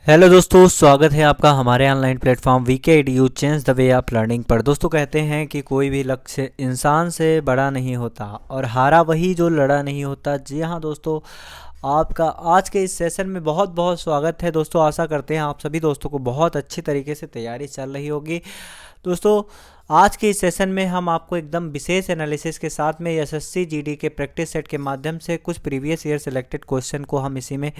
Hello दोस्तों, स्वागत है आपका हमारे online platform VK Edu change the way of learning पर। दोस्तों कहते हैं कि कोई भी लक्ष्य इंसान से बड़ा नहीं होता और हारा वही जो लड़ा नहीं होता। जी हाँ दोस्तों, आपका आज के इस सेशन में बहुत बहुत स्वागत है। दोस्तों आशा करते हैं आप सभी दोस्तों को बहुत अच्छी तरीके से तैयारी चल रही होगी। दोस्तों आज के इस सेशन में हम आपको एकदम विशेष एनालिसिस के साथ में एसएससी जीडी के प्रैक्टिस सेट के माध्यम से कुछ प्रीवियस ईयर सिलेक्टेड क्वेश्चन को हम इसी में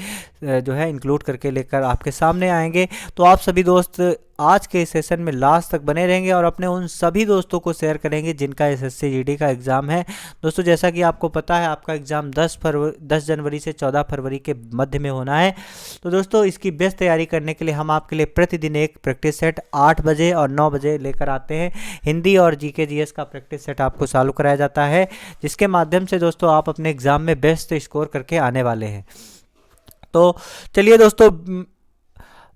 जो है इंक्लूड करके लेकर आपके सामने आएंगे। तो आप सभी दोस्त आज के इस सेशन में लास्ट तक बने रहेंगे और अपने उन सभी दोस्तों को शेयर करेंगे जिनका एसएससी जीडी का एग्ज़ाम है। दोस्तों जैसा कि आपको पता है आपका एग्ज़ाम 10 जनवरी से 14 फरवरी के मध्य में होना है। तो दोस्तों इसकी बेस्ट तैयारी करने के लिए हम आपके लिए प्रतिदिन एक प्रैक्टिस सेट 8 बजे और 9 बजे लेकर आते हैं। हिंदी और जीके जीएस का प्रैक्टिस सेट आपको चालू कराया जाता है, जिसके माध्यम से दोस्तों आप अपने एग्ज़ाम में बेस्ट स्कोर करके आने वाले हैं। तो चलिए दोस्तों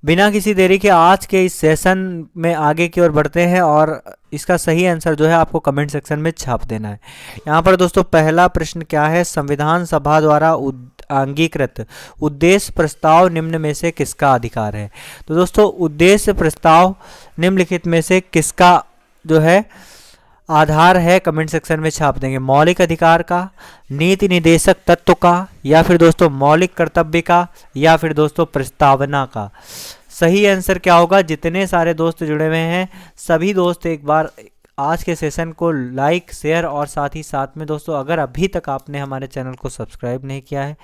बिना किसी देरी के आज के इस सेशन में आगे की ओर बढ़ते हैं और इसका सही आंसर जो है आपको कमेंट सेक्शन में छाप देना है। यहाँ पर दोस्तों पहला प्रश्न क्या है, संविधान सभा द्वारा अंगीकृत उद्देश्य प्रस्ताव निम्न में से किसका अधिकार है। तो दोस्तों उद्देश्य प्रस्ताव निम्नलिखित में से किसका जो है आधार है, कमेंट सेक्शन में छाप देंगे। मौलिक अधिकार का, नीति निदेशक तत्व का, या फिर दोस्तों मौलिक कर्तव्य का, या फिर दोस्तों प्रस्तावना का। सही आंसर क्या होगा? जितने सारे दोस्त जुड़े हुए हैं सभी दोस्त एक बार आज के सेशन को लाइक शेयर और साथ ही साथ में दोस्तों अगर अभी तक आपने हमारे चैनल को सब्सक्राइब नहीं किया है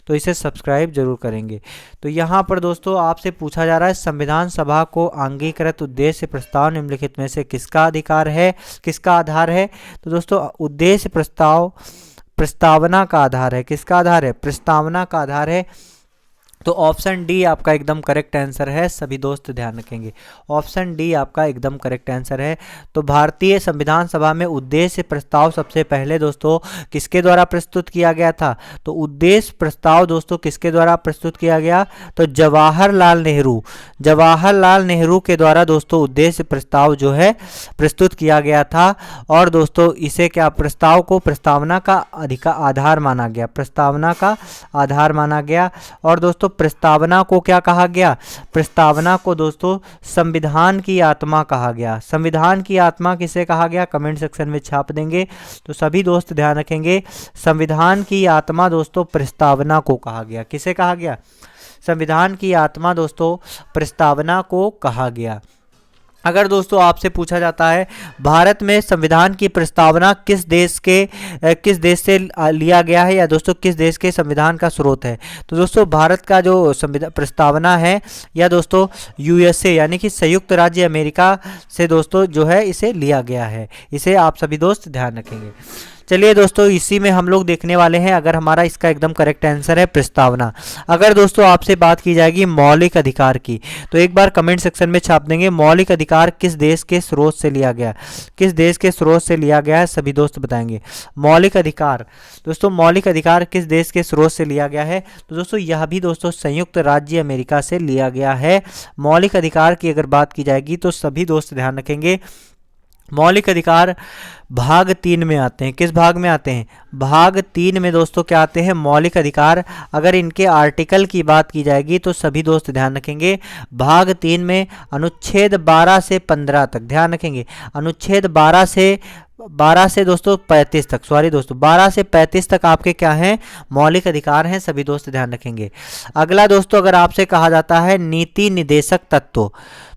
तो इसे सब्सक्राइब जरूर करेंगे। तो यहाँ पर दोस्तों आपसे पूछा जा रहा है संविधान सभा को अंगीकृत उद्देश्य प्रस्ताव निम्नलिखित में से किसका अधिकार है, किसका आधार है। तो दोस्तों उद्देश्य प्रस्ताव प्रस्तावना का आधार है। किसका आधार है? प्रस्तावना का आधार है। तो ऑप्शन डी आपका एकदम करेक्ट आंसर है। सभी दोस्त ध्यान रखेंगे, ऑप्शन डी आपका एकदम करेक्ट आंसर है। तो भारतीय संविधान सभा में उद्देश्य प्रस्ताव सबसे पहले दोस्तों किसके द्वारा प्रस्तुत किया गया था? तो उद्देश्य प्रस्ताव दोस्तों किसके द्वारा प्रस्तुत किया गया? तो जवाहरलाल नेहरू के द्वारा दोस्तों उद्देश्य प्रस्ताव जो है प्रस्तुत किया गया था। और दोस्तों इसे क्या प्रस्ताव को प्रस्तावना का आधार माना गया, प्रस्तावना का आधार माना गया। और दोस्तों प्रस्तावना को क्या कहा गया? प्रस्तावना को दोस्तों संविधान की आत्मा कहा गया। संविधान की आत्मा किसे कहा गया? कमेंट सेक्शन में छाप देंगे। तो सभी दोस्त ध्यान रखेंगे, संविधान की आत्मा दोस्तों प्रस्तावना को कहा गया। किसे कहा गया? संविधान की आत्मा दोस्तों प्रस्तावना को कहा गया। अगर दोस्तों आपसे पूछा जाता है भारत में संविधान की प्रस्तावना किस देश से लिया गया है, या दोस्तों किस देश के संविधान का स्रोत है, तो दोस्तों भारत का जो संविधान प्रस्तावना है या दोस्तों यूएसए यानी कि संयुक्त राज्य अमेरिका से दोस्तों जो है इसे लिया गया है। इसे आप सभी दोस्त ध्यान रखेंगे। चलिए दोस्तों इसी में हम लोग देखने वाले हैं अगर हमारा इसका एकदम करेक्ट आंसर है प्रस्तावना। अगर दोस्तों आपसे बात की जाएगी मौलिक अधिकार की तो एक बार कमेंट सेक्शन में छाप देंगे मौलिक अधिकार किस देश के स्रोत से लिया गया, किस देश के स्रोत से लिया गया है, सभी दोस्त बताएंगे। मौलिक अधिकार दोस्तों, मौलिक अधिकार किस देश के स्रोत से लिया गया है? तो दोस्तों यह भी दोस्तों संयुक्त राज्य अमेरिका से लिया गया है। मौलिक अधिकार की अगर बात की जाएगी तो सभी दोस्त ध्यान रखेंगे मौलिक अधिकार भाग 3 में आते हैं। किस भाग में आते हैं? भाग 3 में दोस्तों क्या आते हैं? मौलिक अधिकार। अगर इनके आर्टिकल की बात की जाएगी तो सभी दोस्त ध्यान रखेंगे भाग 3 में अनुच्छेद 12 से 15 तक ध्यान रखेंगे। अनुच्छेद 12 से दोस्तों 35 तक, सॉरी दोस्तों 12 से 35 तक आपके क्या हैं? मौलिक अधिकार हैं। सभी दोस्त ध्यान रखेंगे। अगला दोस्तों अगर आपसे कहा जाता है नीति निदेशक तत्व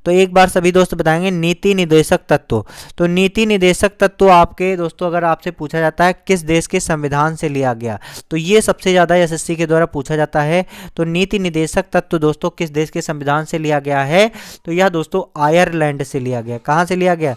तो एक बार सभी दोस्त बताएंगे नीति निदेशक तत्व। तो नीति निदेशक तत्व आपके दोस्तों अगर आपसे पूछा जाता है किस देश के संविधान से लिया गया तो ये सबसे ज़्यादा एसएससी के द्वारा पूछा जाता है। तो नीति निदेशक तत्व दोस्तों किस देश के संविधान से लिया गया है? तो यह दोस्तों आयरलैंड से लिया गया। कहाँ से लिया गया?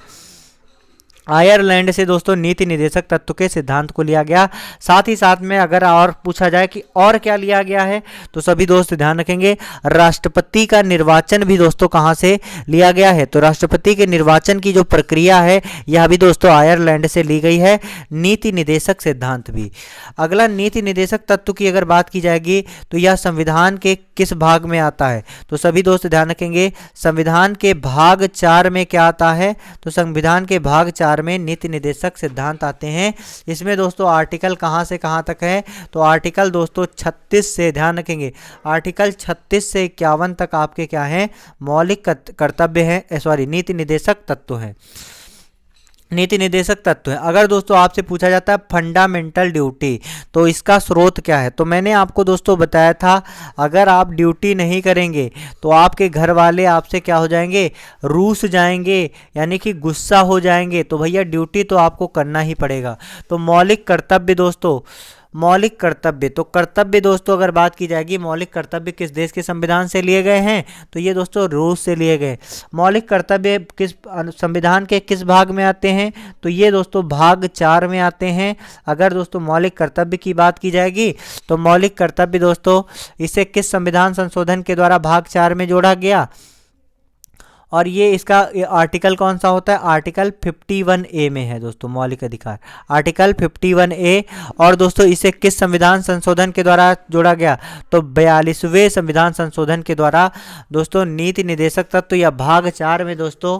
आयरलैंड से दोस्तों नीति निदेशक तत्व के सिद्धांत को लिया गया। साथ ही साथ में अगर और पूछा जाए कि और क्या लिया गया है तो सभी दोस्त ध्यान रखेंगे राष्ट्रपति का निर्वाचन भी दोस्तों कहां से लिया गया है? तो राष्ट्रपति के निर्वाचन की जो प्रक्रिया है यह भी दोस्तों आयरलैंड से ली गई है। नीति निदेशक सिद्धांत भी। अगला नीति निदेशक तत्व की अगर बात की जाएगी तो यह संविधान के किस भाग में आता है? तो सभी दोस्त ध्यान रखेंगे संविधान के भाग 4 में क्या आता है? तो संविधान के भाग 4 2000 में नीति निर्देशक सिद्धांत आते हैं। इसमें दोस्तों आर्टिकल कहाँ से कहाँ तक है, तो आर्टिकल दोस्तों 36 से, ध्यान रखेंगे, आर्टिकल 36 से 51 तक आपके क्या हैं, मौलिक कर्तव्य हैं, सॉरी नीति निर्देशक तत्व हैं, नीति निर्देशक तत्व है। अगर दोस्तों आपसे पूछा जाता है फंडामेंटल ड्यूटी, तो इसका स्रोत क्या है, तो मैंने आपको दोस्तों बताया था अगर आप ड्यूटी नहीं करेंगे तो आपके घर वाले आपसे क्या हो जाएंगे, रूस जाएंगे, यानी कि गुस्सा हो जाएंगे। तो भैया ड्यूटी तो आपको करना ही पड़ेगा। तो मौलिक कर्तव्य दोस्तों, मौलिक कर्तव्य, तो कर्तव्य दोस्तों अगर बात की जाएगी, मौलिक कर्तव्य किस देश के संविधान से लिए गए हैं, तो ये दोस्तों रूस से लिए गए। मौलिक कर्तव्य किस संविधान के किस भाग में आते हैं, तो ये दोस्तों भाग 4 में आते हैं। अगर दोस्तों मौलिक कर्तव्य की बात की जाएगी तो मौलिक कर्तव्य दोस्तों इसे किस संविधान संशोधन के द्वारा भाग 4 में जोड़ा गया, और ये इसका आर्टिकल कौन सा होता है, आर्टिकल 51A में है दोस्तों, मौलिक अधिकार आर्टिकल 51A। और दोस्तों इसे किस संविधान संशोधन के द्वारा जोड़ा गया, तो 42वें संविधान संशोधन के द्वारा दोस्तों नीति निर्देशक तत्व या भाग 4 में दोस्तों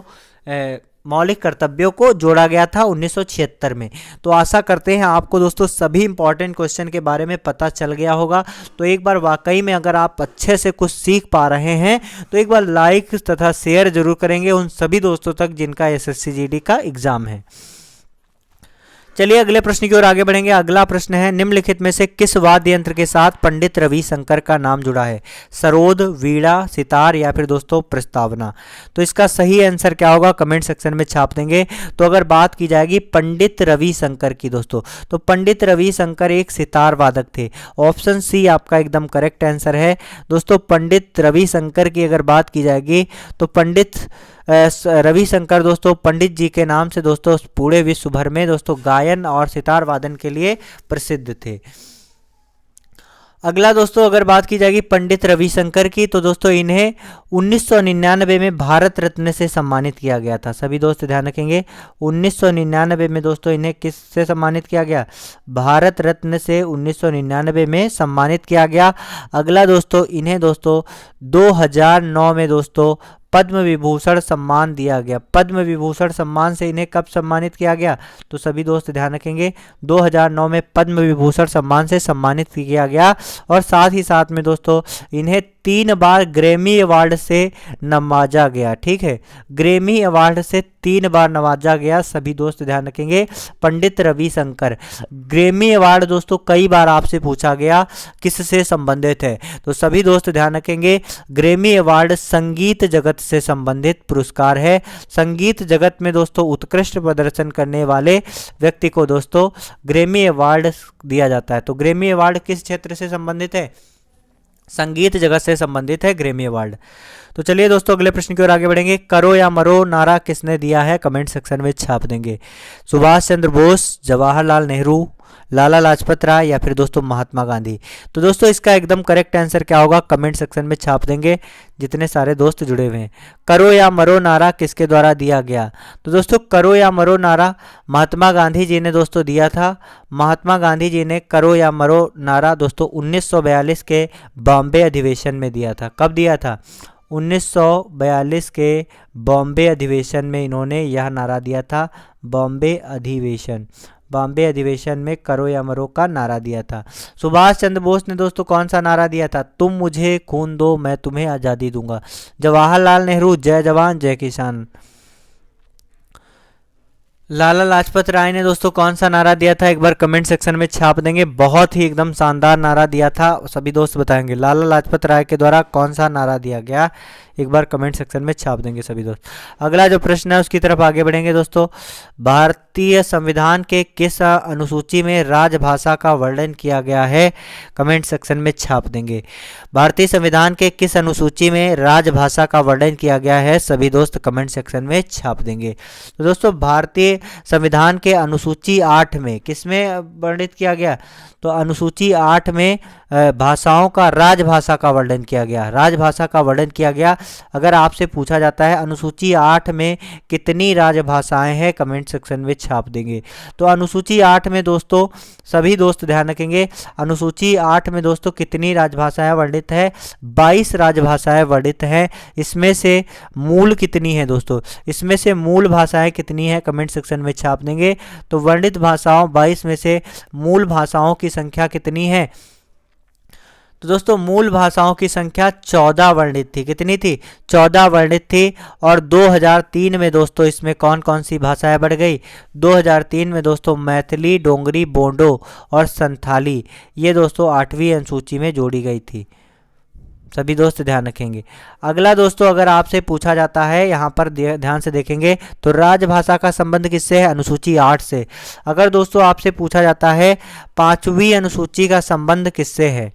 मौलिक कर्तव्यों को जोड़ा गया था 1976 में। तो आशा करते हैं आपको दोस्तों सभी इंपॉर्टेंट क्वेश्चन के बारे में पता चल गया होगा। तो एक बार वाकई में अगर आप अच्छे से कुछ सीख पा रहे हैं तो एक बार लाइक तथा शेयर जरूर करेंगे उन सभी दोस्तों तक जिनका एसएससी जीडी का एग्जाम है। चलिए अगले प्रश्न की ओर आगे बढ़ेंगे। अगला प्रश्न है, निम्नलिखित में से किस वाद्य यंत्र के साथ पंडित रविशंकर का नाम जुड़ा है, सरोद, वीणा, सितार या फिर दोस्तों प्रस्तावना। तो इसका सही आंसर क्या होगा, कमेंट सेक्शन में छाप देंगे। तो अगर बात की जाएगी पंडित रविशंकर की दोस्तों, तो पंडित रविशंकर एक सितार वादक थे। ऑप्शन सी आपका एकदम करेक्ट आंसर है दोस्तों। पंडित रविशंकर की अगर बात की जाएगी तो पंडित रविशंकर दोस्तों पंडित जी के नाम से दोस्तों पूरे विश्व भर में दोस्तों गायन और सितार वादन के लिए प्रसिद्ध थे। अगला दोस्तों अगर बात की जाएगी पंडित रविशंकर की, तो दोस्तों इन्हें 1999 में भारत रत्न से सम्मानित किया गया था। सभी दोस्त ध्यान रखेंगे 1999 में दोस्तों इन्हें किस से सम्मानित किया गया, भारत रत्न से 1999 में सम्मानित किया गया। अगला दोस्तों इन्हें दोस्तों 2009 में दोस्तों पद्म विभूषण सम्मान दिया गया। पद्म विभूषण सम्मान से इन्हें कब सम्मानित किया गया, तो सभी दोस्त ध्यान रखेंगे 2009 में पद्म विभूषण सम्मान से सम्मानित किया गया। और साथ ही साथ में दोस्तों इन्हें 3 बार ग्रैमी अवार्ड से नवाजा गया। ठीक है, ग्रैमी अवार्ड से 3 बार नवाजा गया। सभी दोस्त ध्यान रखेंगे पंडित रविशंकर। ग्रैमी अवार्ड दोस्तों कई बार आपसे पूछा गया किससे संबंधित है, तो सभी दोस्त ध्यान रखेंगे ग्रैमी अवार्ड संगीत जगत से संबंधित पुरस्कार है। संगीत जगत में दोस्तों उत्कृष्ट प्रदर्शन करने वाले व्यक्ति को दोस्तों ग्रैमी अवार्ड दिया जाता है। तो ग्रैमी अवार्ड किस क्षेत्र से संबंधित है, संगीत जगत से संबंधित है ग्रैमी अवार्ड। तो चलिए दोस्तों अगले प्रश्न की ओर आगे बढ़ेंगे। करो या मरो नारा किसने दिया है, कमेंट सेक्शन में छाप देंगे। सुभाष चंद्र बोस, जवाहरलाल नेहरू, लाला लाजपत राय या फिर दोस्तों महात्मा गांधी। तो दोस्तों इसका एकदम करेक्ट आंसर क्या होगा, कमेंट सेक्शन में छाप देंगे जितने सारे दोस्त जुड़े हुए हैं। करो या मरो नारा किसके द्वारा दिया गया, तो दोस्तों करो या मरो नारा महात्मा गांधी जी ने दोस्तों दिया था। महात्मा गांधी जी ने करो या मरो नारा दोस्तों 1942 के बॉम्बे अधिवेशन में दिया था। कब दिया था, 1942 के बॉम्बे अधिवेशन में इन्होंने यह नारा दिया था। बॉम्बे अधिवेशन में करो या मरो का नारा दिया था। सुभाष चंद्र बोस ने दोस्तों कौन सा नारा दिया था, तुम मुझे खून दो मैं तुम्हें आज़ादी दूंगा। जवाहरलाल नेहरू जय जवान जय किसान। लाला लाजपत राय ने दोस्तों कौन सा नारा दिया था, एक बार कमेंट सेक्शन में छाप देंगे। बहुत ही एकदम शानदार नारा दिया था, सभी दोस्त बताएंगे लाला लाजपत राय के द्वारा कौन सा नारा दिया गया, एक बार कमेंट सेक्शन में छाप देंगे सभी दोस्त। अगला जो प्रश्न है उसकी तरफ आगे बढ़ेंगे दोस्तों। भारतीय संविधान के किस अनुसूची में राजभाषा का वर्णन किया गया है, कमेंट सेक्शन में छाप देंगे। भारतीय संविधान के किस अनुसूची में राजभाषा का वर्णन किया गया है, सभी दोस्त कमेंट सेक्शन में छाप देंगे। तो दोस्तों भारतीय संविधान के अनुसूची 8 में किसमें वर्णित किया गया, तो अनुसूची 8 में भाषाओं का राजभाषा का वर्णन किया गया। राजभाषा का वर्णन किया गया। अगर आपसे पूछा जाता है अनुसूची 8 में कितनी राजभाषाएं हैं, कमेंट सेक्शन में छाप देंगे। तो अनुसूची 8 में दोस्तों सभी दोस्त ध्यान रखेंगे, अनुसूची 8 में दोस्तों कितनी राजभाषाएं वर्णित है, 22 राजभाषाएं वर्णित हैं। इसमें से मूल कितनी है दोस्तों, इसमें से मूल भाषाएं कितनी है, कमेंट सेक्शन में छाप देंगे। तो वर्णित भाषाओं 22 में से मूल भाषाओं की संख्या कितनी है, तो दोस्तों मूल भाषाओं की संख्या 14 वर्णित थी। कितनी थी, 14 वर्णित थी। और 2003 में दोस्तों इसमें कौन कौन सी भाषाएं बढ़ गई, 2003 में दोस्तों मैथिली, डोंगरी, बोडो और संथाली ये दोस्तों 8वीं अनुसूची में जोड़ी गई थी। सभी दोस्त ध्यान रखेंगे। अगला दोस्तों अगर आपसे पूछा जाता है, यहाँ पर ध्यान से देखेंगे तो राजभाषा का संबंध किससे है, अनुसूची 8 से। अगर दोस्तों आपसे पूछा जाता है 5वीं अनुसूची का संबंध किससे है,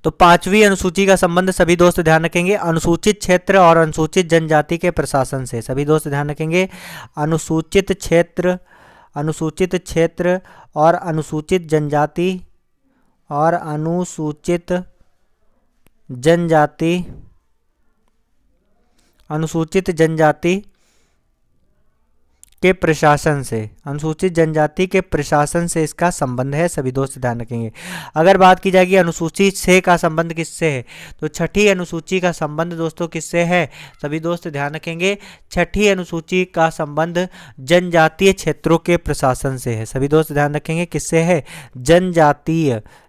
तो 5वीं अनुसूची का संबंध सभी दोस्त ध्यान रखेंगे अनुसूचित क्षेत्र और अनुसूचित जनजाति के प्रशासन से। सभी दोस्त ध्यान रखेंगे अनुसूचित क्षेत्र और अनुसूचित जनजाति और अनुसूचित जनजाति के प्रशासन से, अनुसूचित जनजाति के प्रशासन से इसका संबंध है। सभी दोस्त ध्यान रखेंगे। अगर बात की जाएगी अनुसूची 6 का संबंध किससे है, तो 6ठी अनुसूची का संबंध दोस्तों किससे है, सभी दोस्त ध्यान रखेंगे 6ठी अनुसूची का संबंध जनजातीय क्षेत्रों के प्रशासन से है। सभी दोस्त ध्यान रखेंगे किससे है,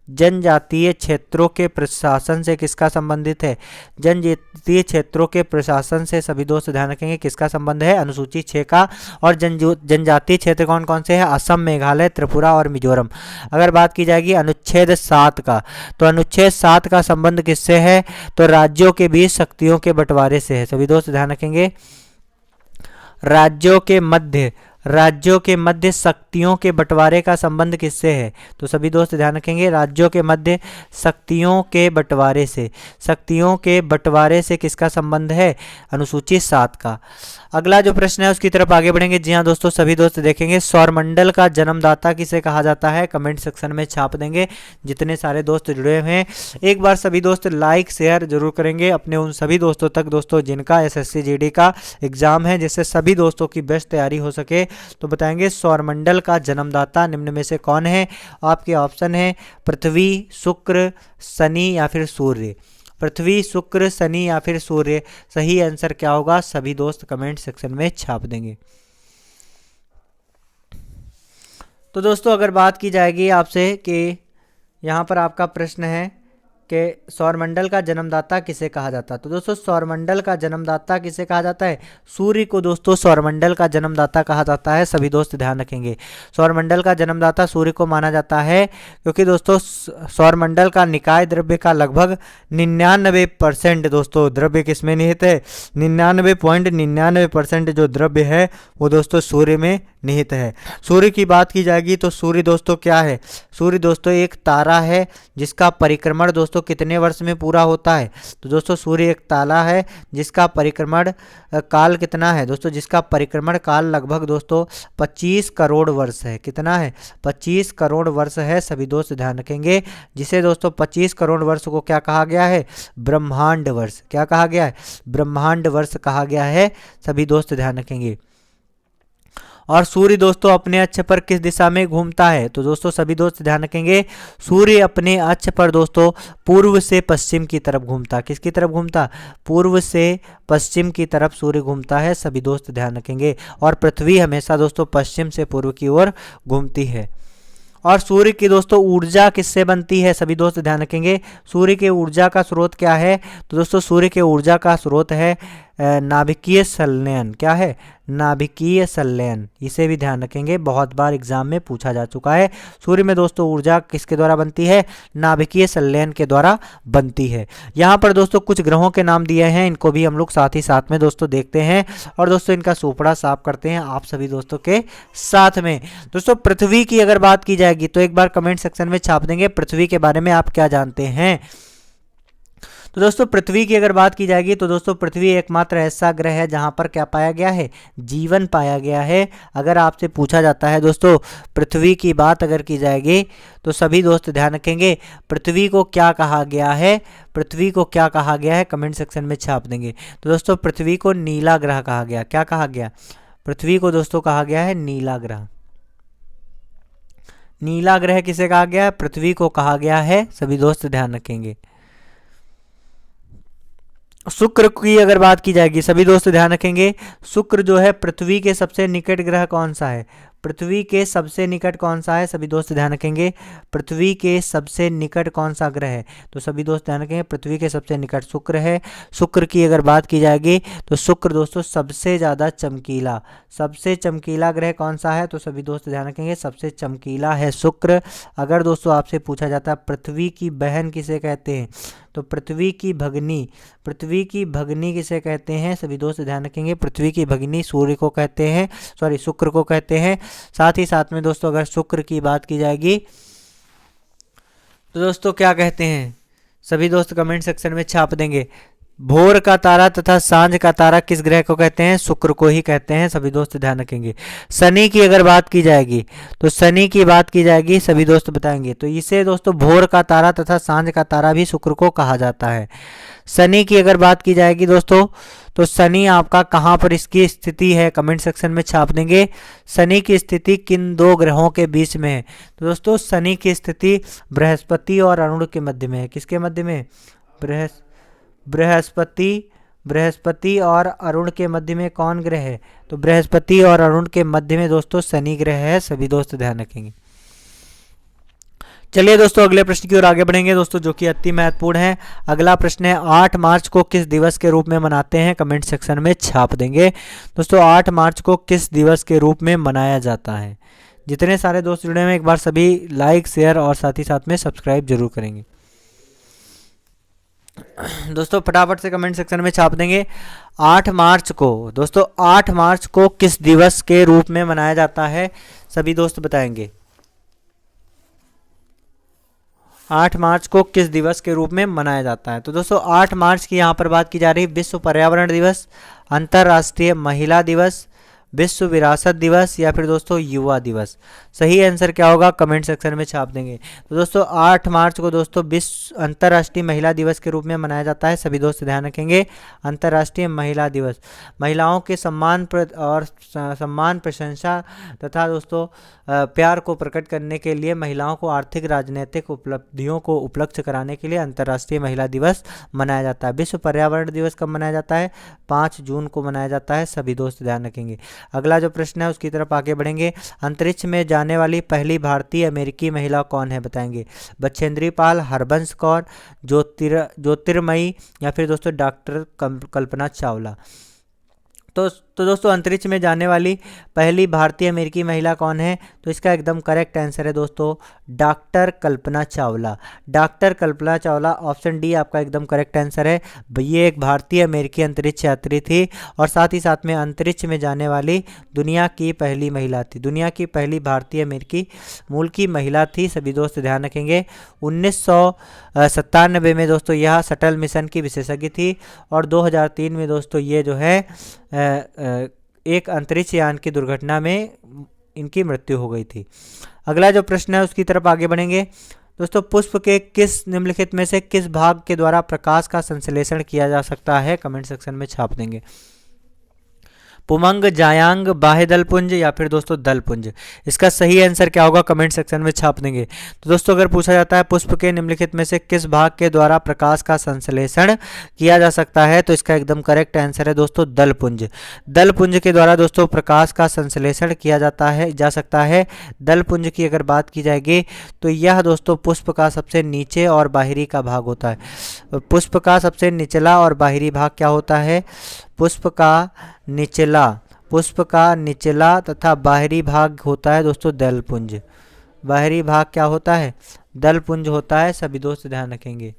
जनजातीय क्षेत्रों के प्रशासन से किसका संबंधित है, जनजातीय क्षेत्रों के प्रशासन से। सभी दोस्त ध्यान रखेंगे किसका संबंध है, अनुसूची 6 का। और जनजातीय क्षेत्र कौन कौन से हैं, असम, मेघालय, त्रिपुरा और मिजोरम। अगर बात की जाएगी अनुच्छेद 7 का, तो अनुच्छेद 7 का संबंध किससे है, तो राज्यों के बीच शक्तियों के बंटवारे से है। सभी दोस्त ध्यान रखेंगे राज्यों के मध्य शक्तियों के बंटवारे का संबंध किससे है, तो सभी दोस्त ध्यान रखेंगे राज्यों के मध्य शक्तियों के बंटवारे से किसका संबंध है, अनुसूची 7 का। अगला जो प्रश्न है उसकी तरफ आगे बढ़ेंगे। जी हाँ दोस्तों सभी दोस्त देखेंगे सौरमंडल का जन्मदाता किसे कहा जाता है, कमेंट सेक्शन में छाप देंगे जितने सारे दोस्त जुड़े हुए हैं। एक बार सभी दोस्त लाइक शेयर जरूर करेंगे अपने उन सभी दोस्तों तक दोस्तों जिनका एसएससी जीडी का एग्जाम है, जिससे सभी दोस्तों की बेस्ट तैयारी हो सके। तो बताएंगे सौरमंडल का जन्मदाता निम्न में से कौन है। आपके ऑप्शन है पृथ्वी, शुक्र, शनि या फिर सूर्य। पृथ्वी, शुक्र, शनि या फिर सूर्य। सही आंसर क्या होगा, सभी दोस्त कमेंट सेक्शन में छाप देंगे। तो दोस्तों अगर बात की जाएगी आपसे कि यहाँ पर आपका प्रश्न है कि सौरमंडल का जन्मदाता किसे कहा जाता है, तो दोस्तों सौरमंडल का जन्मदाता किसे कहा जाता है, सूर्य को दोस्तों सौरमंडल का जन्मदाता कहा जाता है। सभी दोस्त ध्यान रखेंगे सौरमंडल का जन्मदाता सूर्य को माना जाता है, क्योंकि दोस्तों सौरमंडल का निकाय द्रव्य का लगभग 99% दोस्तों द्रव्य किसमें निहित है, 99.99% जो द्रव्य है वो दोस्तों सूर्य में निहित है। सूर्य की बात की जाएगी तो सूर्य दोस्तों क्या है, सूर्य दोस्तों एक तारा है जिसका परिक्रमण दोस्तों कितने वर्ष में पूरा होता है, तो दोस्तों सूर्य एक तारा है जिसका परिक्रमण काल कितना है दोस्तों, जिसका परिक्रमण काल लगभग दोस्तों 25 करोड़ वर्ष है। कितना है, 25 करोड़ वर्ष है। सभी दोस्त ध्यान रखेंगे जिसे दोस्तों 25 करोड़ वर्ष को क्या कहा गया है, ब्रह्मांड वर्ष। क्या कहा गया है, ब्रह्मांड वर्ष कहा गया है। सभी दोस्त ध्यान रखेंगे। और सूर्य दोस्तों अपने अक्ष पर किस दिशा में घूमता है, तो दोस्तों सभी दोस्त ध्यान रखेंगे सूर्य अपने अक्ष पर दोस्तों पूर्व से पश्चिम की तरफ घूमता। किसकी तरफ घूमता, पूर्व से पश्चिम की तरफ सूर्य घूमता है। सभी दोस्त ध्यान रखेंगे। और पृथ्वी हमेशा दोस्तों पश्चिम से पूर्व की ओर घूमती है। और सूर्य की दोस्तों ऊर्जा किससे बनती है, सभी दोस्त ध्यान रखेंगे सूर्य के ऊर्जा का स्रोत क्या है, तो दोस्तों सूर्य के ऊर्जा का स्रोत है नाभिकीय संलयन। क्या है, नाभिकीय संलयन। इसे भी ध्यान रखेंगे, बहुत बार एग्जाम में पूछा जा चुका है। सूर्य में दोस्तों ऊर्जा किसके द्वारा बनती है, नाभिकीय संलयन के द्वारा बनती है। यहाँ पर दोस्तों कुछ ग्रहों के नाम दिए हैं, इनको भी हम लोग साथ ही साथ में दोस्तों देखते हैं और दोस्तों इनका सोपड़ा साफ करते हैं आप सभी दोस्तों के साथ में। दोस्तों पृथ्वी की अगर बात की जाएगी तो एक बार कमेंट सेक्शन में छाप देंगे पृथ्वी के बारे में आप क्या जानते हैं। तो दोस्तों पृथ्वी की अगर बात की जाएगी तो दोस्तों पृथ्वी एकमात्र ऐसा ग्रह है जहां पर क्या पाया गया है, जीवन पाया गया है। अगर आपसे पूछा जाता है दोस्तों पृथ्वी की बात अगर की जाएगी तो सभी दोस्त ध्यान रखेंगे पृथ्वी को क्या कहा गया है, पृथ्वी को क्या कहा गया है कमेंट सेक्शन में छाप देंगे। तो दोस्तों पृथ्वी को नीला ग्रह कहा गया। क्या कहा गया, पृथ्वी को दोस्तों कहा गया है नीला ग्रह। नीला ग्रह किसे कहा गया है, पृथ्वी को कहा गया है, सभी दोस्त ध्यान रखेंगे। शुक्र की अगर बात की जाएगी सभी दोस्त ध्यान रखेंगे, शुक्र जो है पृथ्वी के सबसे निकट ग्रह कौन सा है, पृथ्वी के सबसे निकट कौन सा है, सभी दोस्त ध्यान रखेंगे। पृथ्वी के सबसे निकट कौन सा ग्रह है, तो सभी दोस्त ध्यान रखेंगे पृथ्वी के सबसे निकट शुक्र है। शुक्र की अगर बात की जाएगी तो शुक्र दोस्तों सबसे ज़्यादा चमकीला, सबसे चमकीला ग्रह कौन सा है, तो सभी दोस्त ध्यान रखेंगे सबसे चमकीला है शुक्र। अगर दोस्तों आपसे पूछा जाता है पृथ्वी की बहन किसे कहते हैं, तो पृथ्वी की भगनी, पृथ्वी की भगनी किसे कहते हैं, सभी दोस्त ध्यान रखेंगे पृथ्वी की भगनी सूर्य को कहते हैं, सॉरी शुक्र को कहते हैं। साथ ही साथ में दोस्तों अगर शुक्र की बात की जाएगी तो दोस्तों क्या कहते हैं, सभी दोस्त कमेंट सेक्शन में छाप देंगे। भोर का तारा तथा सांझ का तारा किस ग्रह को कहते हैं, शुक्र को ही कहते हैं, सभी दोस्त ध्यान रखेंगे। शनि की अगर बात की जाएगी तो शनि की बात की जाएगी सभी दोस्त बताएंगे, तो इसे दोस्तों भोर का तारा तथा सांझ का तारा भी शुक्र को कहा जाता है। शनि की अगर बात की जाएगी दोस्तों तो शनि आपका कहाँ पर इसकी स्थिति है कमेंट सेक्शन में छाप देंगे। शनि की स्थिति किन दो ग्रहों के बीच में है, तो दोस्तों शनि की स्थिति बृहस्पति और अरुण के मध्य में है। किसके मध्य में, बृहस्पति और अरुण के मध्य में कौन ग्रह है, तो बृहस्पति और अरुण के मध्य में दोस्तों शनि ग्रह है, सभी दोस्त ध्यान रखेंगे। चलिए दोस्तों अगले प्रश्न की ओर आगे बढ़ेंगे दोस्तों, जो कि अति महत्वपूर्ण है। अगला प्रश्न है 8 मार्च को किस दिवस के रूप में मनाते हैं, कमेंट सेक्शन में छाप देंगे। दोस्तों 8 मार्च को किस दिवस के रूप में मनाया जाता है, जितने सारे दोस्त जुड़े हैं एक बार सभी लाइक शेयर और साथ ही साथ में सब्सक्राइब जरूर करेंगे। दोस्तों फटाफट से कमेंट सेक्शन में छाप देंगे 8 मार्च को, दोस्तों 8 मार्च को किस दिवस के रूप में मनाया जाता है, सभी दोस्त बताएंगे। 8 मार्च को किस दिवस के रूप में मनाया जाता है, तो दोस्तों 8 मार्च की यहाँ पर बात की जा रही है विश्व पर्यावरण दिवस, अंतर्राष्ट्रीय महिला दिवस, विश्व विरासत दिवस या फिर दोस्तों युवा दिवस। सही आंसर क्या होगा कमेंट सेक्शन में छाप देंगे। तो दोस्तों 8 मार्च को दोस्तों विश्व अंतर्राष्ट्रीय महिला दिवस के रूप में मनाया जाता है, सभी दोस्त ध्यान रखेंगे। अंतर्राष्ट्रीय महिला दिवस महिलाओं के सम्मान प्रशंसा तथा दोस्तों प्यार को प्रकट करने के लिए, महिलाओं को आर्थिक राजनीतिक उपलब्धियों को उपलब्ध कराने के लिए अंतर्राष्ट्रीय महिला दिवस मनाया जाता है। विश्व पर्यावरण दिवस कब मनाया जाता है, 5 जून को मनाया जाता है, सभी दोस्त ध्यान रखेंगे। अगला जो प्रश्न है उसकी तरफ आगे बढ़ेंगे। अंतरिक्ष में जाने वाली पहली भारतीय अमेरिकी महिला कौन है बताएंगे। बछेंद्री पाल, हरबंस कौर, ज्योतिर्मयी या फिर दोस्तों डॉक्टर कल्पना चावला। तो दोस्तों अंतरिक्ष में जाने वाली पहली भारतीय अमेरिकी महिला कौन है, तो इसका एकदम करेक्ट आंसर है दोस्तों doctor Kalpana Chawla. Doctor Kalpana Chawla, option D आपका एकदम करेक्ट आंसर है। ये एक भारतीय अमेरिकी अंतरिक्ष यात्री थी और साथ ही साथ में अंतरिक्ष में जाने वाली दुनिया की पहली महिला थी, दुनिया की पहली भारतीय अमेरिकी मूल की महिला थी, सभी दोस्त ध्यान रखेंगे। 1997 में दोस्तों यह शटल मिशन की विशेषज्ञ थी और 2003 में दोस्तों ये जो है एक अंतरिक्ष यान की दुर्घटना में इनकी मृत्यु हो गई थी। अगला जो प्रश्न है उसकी तरफ आगे बढ़ेंगे। दोस्तों पुष्प के किस निम्नलिखित में से किस भाग के द्वारा प्रकाश का संश्लेषण किया जा सकता है, कमेंट सेक्शन में छाप देंगे। पुमंग, जायांग, बाह्य दलपुंज या फिर दोस्तों दलपुंज। इसका सही आंसर क्या होगा कमेंट सेक्शन में छाप देंगे। तो दोस्तों अगर पूछा जाता है पुष्प के निम्नलिखित में से किस भाग के द्वारा प्रकाश का संश्लेषण किया जा सकता है, तो इसका एकदम करेक्ट आंसर है दोस्तों दलपुंज। दलपुंज के द्वारा दोस्तों प्रकाश का संश्लेषण किया जा सकता है। दलपुंज की अगर बात की जाएगी तो यह दोस्तों पुष्प का सबसे नीचे और बाहरी का भाग होता है। पुष्प का सबसे निचला और बाहरी भाग क्या होता है, पुष्प का निचला तथा बाहरी भाग होता है दोस्तों दलपुंज। बाहरी भाग क्या होता है, दलपुंज होता है, सभी दोस्त ध्यान रखेंगे।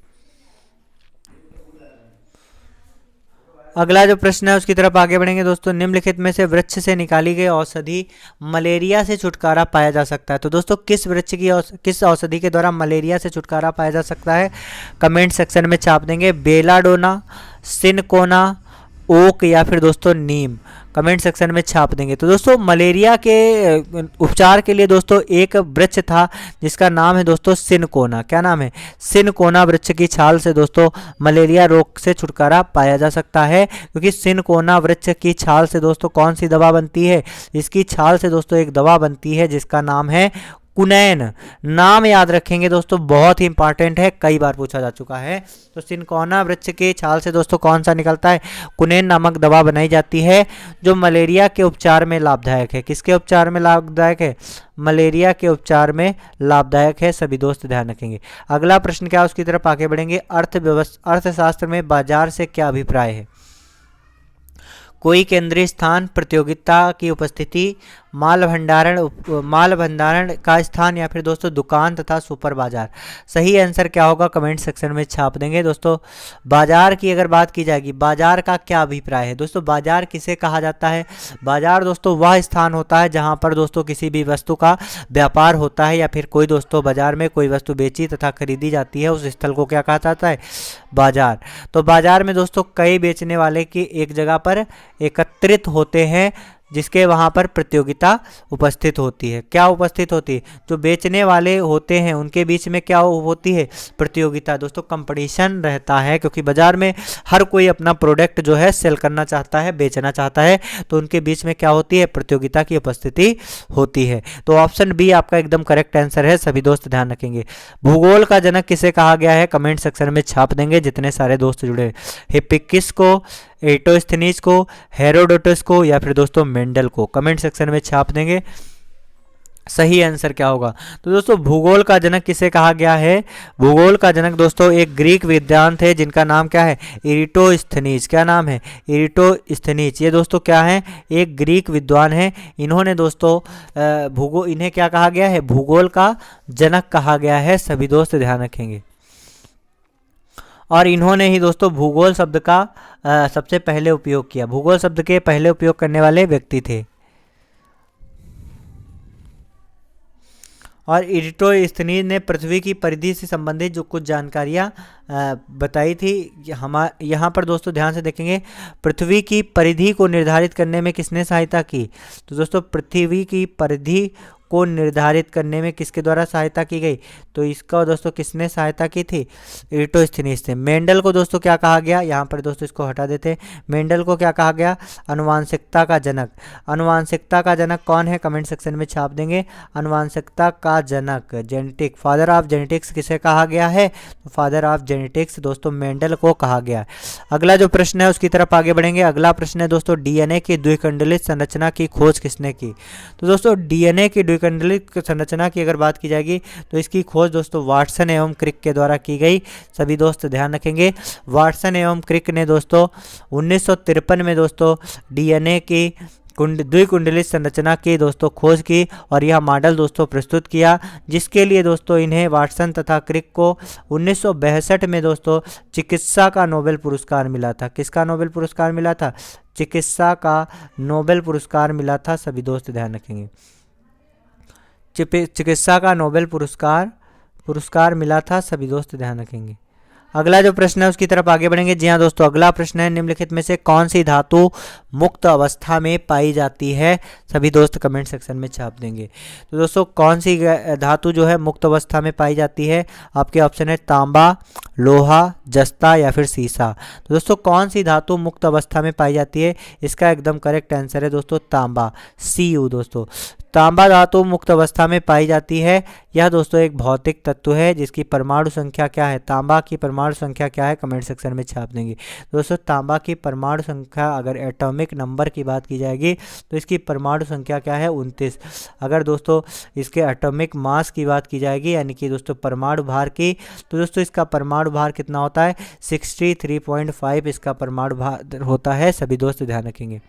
अगला जो प्रश्न है उसकी तरफ आगे बढ़ेंगे दोस्तों। निम्नलिखित में से वृक्ष से निकाली गई औषधि मलेरिया से छुटकारा पाया जा सकता है। तो दोस्तों किस वृक्ष की किस औषधि के द्वारा मलेरिया से छुटकारा पाया जा सकता है, कमेंट सेक्शन में छाप देंगे। बेलाडोना, सिनकोना, ओक या फिर दोस्तों नीम, कमेंट सेक्शन में छाप देंगे। तो दोस्तों मलेरिया के उपचार के लिए दोस्तों एक वृक्ष था जिसका नाम है दोस्तों सिनकोना। क्या नाम है? सिनकोना वृक्ष की छाल से दोस्तों मलेरिया रोग से छुटकारा पाया जा सकता है, क्योंकि सिनकोना वृक्ष की छाल से दोस्तों कौन सी दवा बनती है? इसकी छाल से दोस्तों एक दवा बनती है जिसका नाम है कुनैन। नाम याद रखेंगे दोस्तों, बहुत ही इंपॉर्टेंट है, कई बार पूछा जा चुका है। तो सिनकोना वृक्ष के छाल से दोस्तों कौन सा निकलता है? कुनैन नामक दवा बनाई जाती है जो मलेरिया के उपचार में लाभदायक है। किसके उपचार में लाभदायक है? मलेरिया के उपचार में लाभदायक है, सभी दोस्त ध्यान रखेंगे। अगला प्रश्न क्या है उसकी तरफ आगे बढ़ेंगे। अर्थशास्त्र में बाजार से क्या अभिप्राय है? कोई केंद्रीय स्थान, प्रतियोगिता की उपस्थिति, माल भंडारण का स्थान या फिर दोस्तों दुकान तथा सुपर बाजार। सही आंसर क्या होगा कमेंट सेक्शन में छाप देंगे। दोस्तों बाजार की अगर बात की जाएगी, बाजार का क्या अभिप्राय है? दोस्तों बाजार किसे कहा जाता है? बाजार दोस्तों वह स्थान होता है जहां पर दोस्तों किसी भी वस्तु का व्यापार होता है या फिर कोई दोस्तों बाजार में कोई वस्तु बेची तथा खरीदी जाती है, उस स्थल को क्या कहा जाता है? बाजार। तो बाजार में दोस्तों कई बेचने वाले की एक जगह पर एकत्रित होते हैं जिसके वहाँ पर प्रतियोगिता उपस्थित होती है। क्या उपस्थित होती है? जो बेचने वाले होते हैं उनके बीच में क्या होती है? प्रतियोगिता। दोस्तों कंपटीशन रहता है, क्योंकि बाजार में हर कोई अपना प्रोडक्ट जो है सेल करना चाहता है, बेचना चाहता है, तो उनके बीच में क्या होती है? प्रतियोगिता की उपस्थिति होती है। तो ऑप्शन बी आपका एकदम करेक्ट आंसर है, सभी दोस्त ध्यान रखेंगे। भूगोल का जनक किसे कहा गया है? कमेंट सेक्शन में छाप देंगे जितने सारे दोस्त जुड़े। हिप्पिक्किस को, एटोस्थनीज को, हेरोडोटस को या फिर दोस्तों मेंडल को, कमेंट सेक्शन में छाप देंगे। सही आंसर क्या होगा? तो दोस्तों भूगोल का जनक किसे कहा गया है? भूगोल का जनक दोस्तों एक ग्रीक विद्वान थे जिनका नाम क्या है? इरिटोस्थनीज। क्या नाम है? इरिटोस्थनीज। ये दोस्तों क्या है? एक ग्रीक विद्वान है। इन्होंने दोस्तों इन्हें क्या कहा गया है? भूगोल का जनक कहा गया है, सभी दोस्त ध्यान रखेंगे। और इन्होंने ही दोस्तों भूगोल शब्द का सबसे पहले उपयोग किया। भूगोल शब्द के पहले उपयोग करने वाले व्यक्ति थे। और इरिटोस्थनीज ने पृथ्वी की परिधि से संबंधित जो कुछ जानकारियां बताई थी। यहाँ पर दोस्तों ध्यान से देखेंगे, पृथ्वी की परिधि को निर्धारित करने में किसने सहायता की? तो दोस्तों पृथ्वी की परिधि को निर्धारित करने में किसके द्वारा सहायता की गई? तो इसका दोस्तों किसने सहायता की थी? इरिटोस्थनीज थे। मेंडल को दोस्तों क्या कहा गया? यहाँ पर दोस्तों इसको हटा देते। मेंडल को क्या कहा गया? अनुवांशिकता का जनक। अनुवांशिकता का जनक कौन है? कमेंट सेक्शन में छाप देंगे। अनुवांशिकता का जनक, जेनेटिक, फादर ऑफ जेनेटिक्स किसे कहा गया है? तो फादर ऑफ जेनेटिक्स दोस्तों मेंडल को कहा गया। अगला जो प्रश्न है उसकी तरफ आगे बढ़ेंगे। अगला प्रश्न है दोस्तों डीएनए की द्विकुंडलित संरचना की खोज किसने की? तो दोस्तों डीएनए की द्विकुंडलित संरचना की अगर बात की जाएगी तो इसकी खोज दोस्तों वाटसन एवं क्रिक के द्वारा की गई, सभी दोस्त ध्यान रखेंगे। वाटसन एवं क्रिक ने दोस्तों 1953 में दोस्तों डीएनए की द्विकुंडलित संरचना की दोस्तों खोज की और यह मॉडल दोस्तों प्रस्तुत किया, जिसके लिए दोस्तों इन्हें वाटसन तथा क्रिक को 1962 में दोस्तों चिकित्सा का नोबेल पुरस्कार मिला था। किसका नोबेल पुरस्कार मिला था? चिकित्सा का नोबेल पुरस्कार मिला था, सभी दोस्त ध्यान रखेंगे। चिकित्सा का नोबेल पुरस्कार मिला था, सभी दोस्त ध्यान रखेंगे। अगला जो प्रश्न है उसकी तरफ आगे बढ़ेंगे। जी हाँ दोस्तों, अगला प्रश्न है निम्नलिखित में से कौन सी धातु मुक्त अवस्था में पाई जाती है? सभी दोस्त कमेंट सेक्शन में छाप देंगे। तो दोस्तों कौन सी धातु जो है मुक्त अवस्था में पाई जाती है? आपके ऑप्शन है तांबा, लोहा, जस्ता या फिर सीसा। तो दोस्तों कौन सी धातु मुक्त अवस्था में पाई जाती है? इसका एकदम करेक्ट आंसर है दोस्तों तांबा, Cu। दोस्तों तांबा धातु मुक्त अवस्था में पाई जाती है। यह दोस्तों एक भौतिक तत्व है जिसकी परमाणु संख्या क्या है? तांबा की परमाणु संख्या क्या है? कमेंट सेक्शन में छाप देंगे। दोस्तों तांबा की परमाणु संख्या अगर एटॉमिक नंबर की बात की जाएगी तो इसकी परमाणु संख्या क्या है? 29। अगर दोस्तों इसके एटॉमिक मास की बात की जाएगी यानी कि दोस्तों परमाणु भार की, तो दोस्तों इसका परमाणु भार कितना होता है? 63.5 इसका परमाणु भार होता है, सभी दोस्त ध्यान रखेंगे।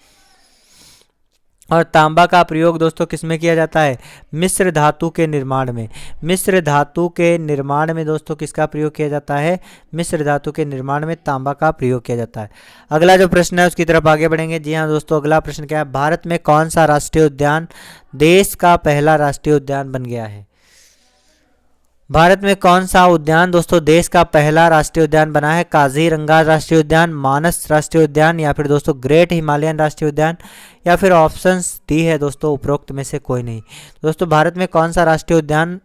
और तांबा का प्रयोग दोस्तों किसमें किया जाता है? मिश्र धातु के निर्माण में। मिश्र धातु के निर्माण में दोस्तों किसका प्रयोग किया जाता है? मिश्र धातु के निर्माण में तांबा का प्रयोग किया जाता है। अगला जो प्रश्न है उसकी तरफ आगे बढ़ेंगे। जी हाँ दोस्तों, अगला प्रश्न क्या है? भारत में कौन सा राष्ट्रीय उद्यान देश का पहला राष्ट्रीय उद्यान बन गया है? भारत में कौन सा उद्यान दोस्तों देश का पहला राष्ट्रीय उद्यान बना है? काजीरंगा राष्ट्रीय उद्यान, मानस राष्ट्रीय उद्यान, या फिर दोस्तों ग्रेट हिमालयन राष्ट्रीय उद्यान, या फिर ऑप्शंस डी है दोस्तों उपरोक्त में से कोई नहीं। दोस्तों भारत में कौन सा राष्ट्रीय उद्यान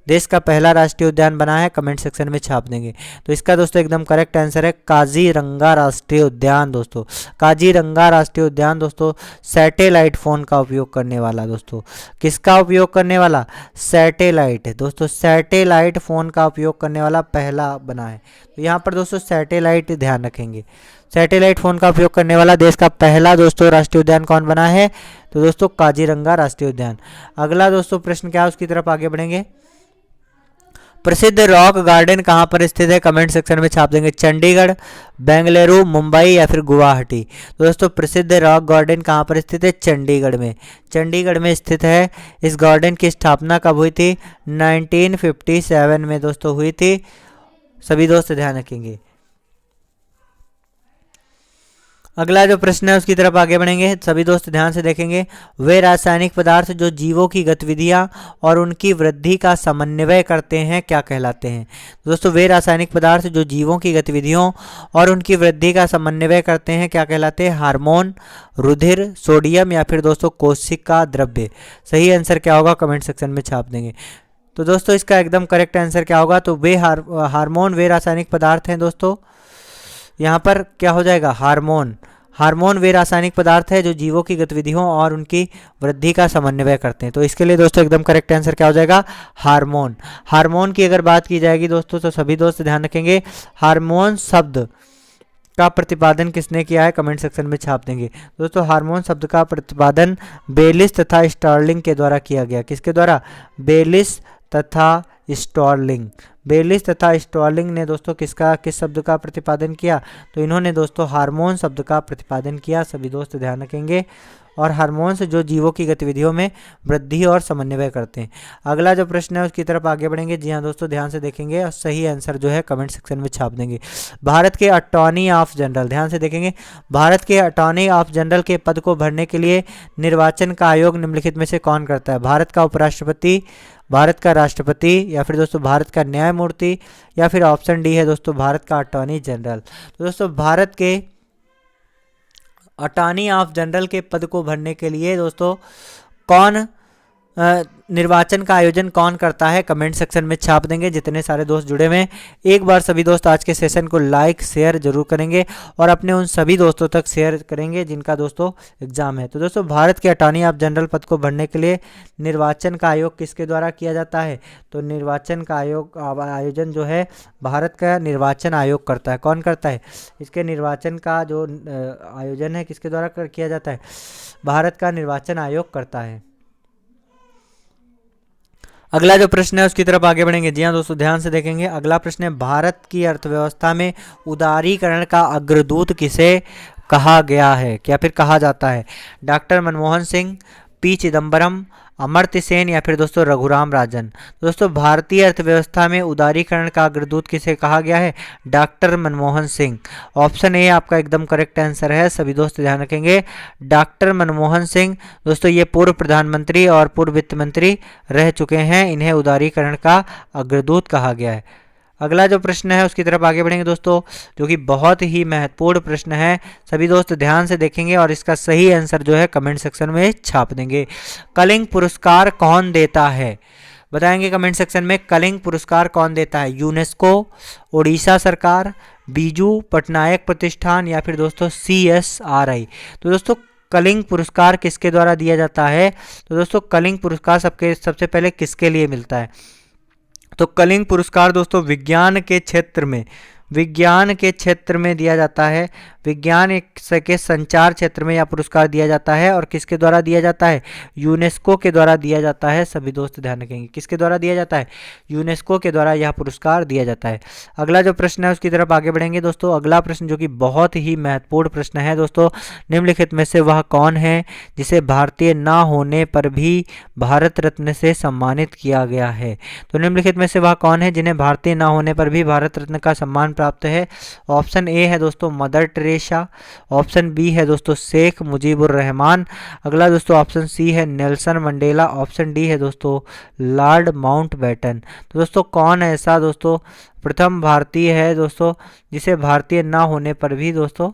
देश का पहला राष्ट्रीय उद्यान बना है? कमेंट सेक्शन में छाप देंगे। तो इसका दोस्तों एकदम करेक्ट आंसर है काजीरंगा राष्ट्रीय उद्यान। दोस्तों काजीरंगा राष्ट्रीय उद्यान दोस्तों सैटेलाइट फोन का उपयोग करने वाला, दोस्तों किसका उपयोग करने वाला? सैटेलाइट। दोस्तों सैटेलाइट फोन का उपयोग करने वाला पहला बना है। तो यहाँ पर दोस्तों सैटेलाइट ध्यान रखेंगे। सैटेलाइट फोन का उपयोग करने वाला देश का पहला दोस्तों राष्ट्रीय उद्यान कौन बना है? तो दोस्तों काजीरंगा राष्ट्रीय उद्यान। अगला दोस्तों प्रश्न क्या है उसकी तरफ आगे बढ़ेंगे। प्रसिद्ध रॉक गार्डन कहाँ पर स्थित है? कमेंट सेक्शन में छाप देंगे। चंडीगढ़, बेंगलुरु, मुंबई, या फिर गुवाहाटी। तो दोस्तों प्रसिद्ध रॉक गार्डन कहाँ पर स्थित है? चंडीगढ़ में। चंडीगढ़ में स्थित है। इस गार्डन की स्थापना कब हुई थी? 1957 में दोस्तों हुई थी। सभी दोस्त ध्यान रखेंगे। अगला जो प्रश्न है उसकी तरफ आगे बढ़ेंगे। सभी दोस्त ध्यान से देखेंगे। वे रासायनिक पदार्थ जो जीवों की गतिविधियां और उनकी वृद्धि का समन्वय करते हैं क्या कहलाते हैं? दोस्तों वे रासायनिक पदार्थ जो जीवों की गतिविधियों और उनकी वृद्धि का समन्वय करते हैं क्या कहलाते हैं? हार्मोन, रुधिर, सोडियम, या फिर दोस्तों कोशिका द्रव्य। सही आंसर क्या होगा? कमेंट सेक्शन में छाप देंगे। तो दोस्तों इसका एकदम करेक्ट आंसर क्या होगा? तो वे हार्मोन वे रासायनिक पदार्थ हैं दोस्तों। यहाँ पर क्या हो जाएगा? हार्मोन। हार्मोन वे रासायनिक पदार्थ है जो जीवों की गतिविधियों और उनकी वृद्धि का समन्वय करते हैं। तो इसके लिए दोस्तों एकदम करेक्ट आंसर क्या हो जाएगा? हार्मोन। हार्मोन की अगर बात की जाएगी दोस्तों तो सभी दोस्त ध्यान रखेंगे। हार्मोन शब्द का प्रतिपादन किसने किया है? कमेंट सेक्शन में छाप देंगे। दोस्तों हार्मोन शब्द का प्रतिपादन बेलिस तथा स्टर्लिंग के द्वारा किया गया। किसके द्वारा? बेलिस तथा स्टर्लिंग। बेलिस तथा स्टर्लिंग ने दोस्तों किस शब्द का प्रतिपादन किया? तो इन्होंने दोस्तों हार्मोन शब्द का प्रतिपादन किया। सभी दोस्त ध्यान रखेंगे। और हार्मोन्स जो जीवों की गतिविधियों में वृद्धि और समन्वय करते हैं। अगला जो प्रश्न है उसकी तरफ आगे बढ़ेंगे। जी हाँ दोस्तों ध्यान से देखेंगे और सही आंसर जो है कमेंट सेक्शन में छाप देंगे। भारत के अटॉर्नी ऑफ जनरल, ध्यान से देखेंगे, भारत के अटॉर्नी ऑफ जनरल के पद को भरने के लिए निर्वाचन का आयोग निम्नलिखित में से कौन करता है? भारत का उपराष्ट्रपति, भारत का राष्ट्रपति, या फिर दोस्तों भारत का न्यायमूर्ति, या फिर ऑप्शन डी है दोस्तों भारत का अटॉर्नी जनरल। तो दोस्तों भारत के अटॉर्नी ऑफ जनरल के पद को भरने के लिए दोस्तों कौन निर्वाचन का आयोजन कौन करता है? कमेंट सेक्शन में छाप देंगे। जितने सारे दोस्त जुड़े हुए हैं एक बार सभी दोस्त आज के सेशन को लाइक शेयर जरूर करेंगे और अपने उन सभी दोस्तों तक शेयर करेंगे जिनका दोस्तों एग्जाम है। तो दोस्तों भारत के अटॉर्नी ऑफ जनरल पद को भरने के लिए निर्वाचन का आयोग किसके द्वारा किया जाता है? तो निर्वाचन का आयोजन जो है भारत का निर्वाचन आयोग करता है। कौन करता है? इसके निर्वाचन का जो आयोजन है किसके द्वारा किया जाता है? भारत का निर्वाचन आयोग करता है। अगला जो प्रश्न है उसकी तरफ आगे बढ़ेंगे। जी हाँ दोस्तों ध्यान से देखेंगे। अगला प्रश्न है भारत की अर्थव्यवस्था में उदारीकरण का अग्रदूत किसे कहा गया है, क्या फिर कहा जाता है? डॉक्टर मनमोहन सिंह, पी चिदम्बरम, अमर्त्य सेन, या फिर दोस्तों रघुराम राजन। दोस्तों भारतीय अर्थव्यवस्था में उदारीकरण का अग्रदूत किसे कहा गया है? Doctor Manmohan Singh. Option A आपका एकदम करेक्ट आंसर है। सभी दोस्त ध्यान रखेंगे। डॉक्टर मनमोहन सिंह दोस्तों ये पूर्व प्रधानमंत्री और पूर्व वित्त मंत्री रह चुके हैं। इन्हें उदारीकरण का अग्रदूत कहा गया है। अगला जो प्रश्न है उसकी तरफ आगे बढ़ेंगे दोस्तों, जो कि बहुत ही महत्वपूर्ण प्रश्न है। सभी दोस्त ध्यान से देखेंगे और इसका सही आंसर जो है कमेंट सेक्शन में छाप देंगे। कलिंग पुरस्कार कौन देता है? बताएंगे कमेंट सेक्शन में। कलिंग पुरस्कार कौन देता है? यूनेस्को, उड़ीसा सरकार, बीजू पटनायक प्रतिष्ठान, या फिर दोस्तों CSRI। तो दोस्तों कलिंग पुरस्कार किसके द्वारा दिया जाता है? तो दोस्तों कलिंग पुरस्कार सबसे पहले किसके लिए मिलता है? तो कलिंग पुरस्कार दोस्तों विज्ञान के क्षेत्र में विज्ञान के क्षेत्र में दिया जाता है, विज्ञान के संचार क्षेत्र में यह पुरस्कार दिया जाता है। और किसके द्वारा दिया जाता है? यूनेस्को के द्वारा दिया जाता है। सभी दोस्त ध्यान रखेंगे, किसके द्वारा दिया जाता है? यूनेस्को के द्वारा यह पुरस्कार दिया जाता है। अगला जो प्रश्न है उसकी तरफ आगे बढ़ेंगे दोस्तों। अगला प्रश्न जो कि बहुत ही महत्वपूर्ण प्रश्न है दोस्तों, निम्नलिखित में से वह कौन है जिसे भारतीय ना होने पर भी भारत रत्न से सम्मानित किया गया है? तो निम्नलिखित में से वह कौन है जिन्हें भारतीय ना होने पर भी भारत रत्न का सम्मान प्राप्त है? ऑप्शन ए है दोस्तों मदर टेरेसा, ऑप्शन बी है दोस्तों शेख मुजीबुर रहमान, अगला दोस्तों ऑप्शन सी है नेल्सन मंडेला, ऑप्शन डी है दोस्तों लॉर्ड माउंटबेटन। तो दोस्तों कौन ऐसा दोस्तों प्रथम भारतीय है दोस्तों जिसे भारतीय ना होने पर भी दोस्तों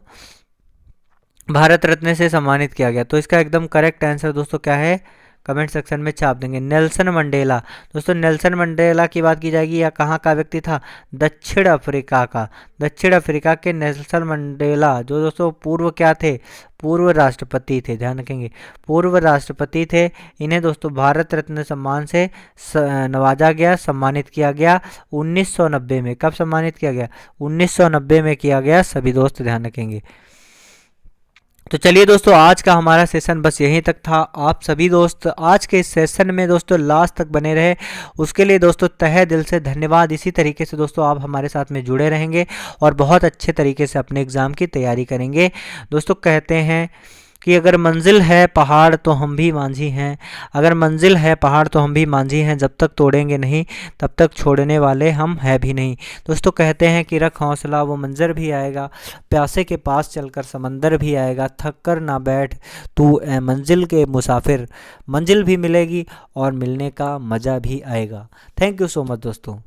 भारत रत्न से सम्मानित किया गया? तो इसका एकदम करेक्ट आंसर दोस्तों क्या है? कमेंट सेक्शन में छाप देंगे, नेल्सन मंडेला। दोस्तों नेल्सन मंडेला की बात की जाएगी, या कहाँ का व्यक्ति था? दक्षिण अफ्रीका का। दक्षिण अफ्रीका के नेल्सन मंडेला जो दोस्तों पूर्व क्या थे? पूर्व राष्ट्रपति थे, ध्यान रखेंगे पूर्व राष्ट्रपति थे। इन्हें दोस्तों भारत रत्न सम्मान से नवाजा गया, सम्मानित किया गया 1990 में। कब सम्मानित किया गया? 1990 में किया गया। सभी दोस्त ध्यान रखेंगे। तो चलिए दोस्तों आज का हमारा सेशन बस यहीं तक था। आप सभी दोस्त आज के इस सेशन में दोस्तों लास्ट तक बने रहे, उसके लिए दोस्तों तहे दिल से धन्यवाद। इसी तरीके से दोस्तों आप हमारे साथ में जुड़े रहेंगे और बहुत अच्छे तरीके से अपने एग्ज़ाम की तैयारी करेंगे। दोस्तों कहते हैं कि अगर मंजिल है पहाड़ तो हम भी मांझी हैं, अगर मंजिल है पहाड़ तो हम भी मांझी हैं, जब तक तोड़ेंगे नहीं तब तक छोड़ने वाले हम है भी नहीं। दोस्तों कहते हैं कि रख हौसला वो मंजर भी आएगा, प्यासे के पास चलकर समंदर भी आएगा, थक कर ना बैठ तू ए मंजिल के मुसाफिर, मंजिल भी मिलेगी और मिलने का मज़ा भी आएगा। थैंक यू सो मच दोस्तों।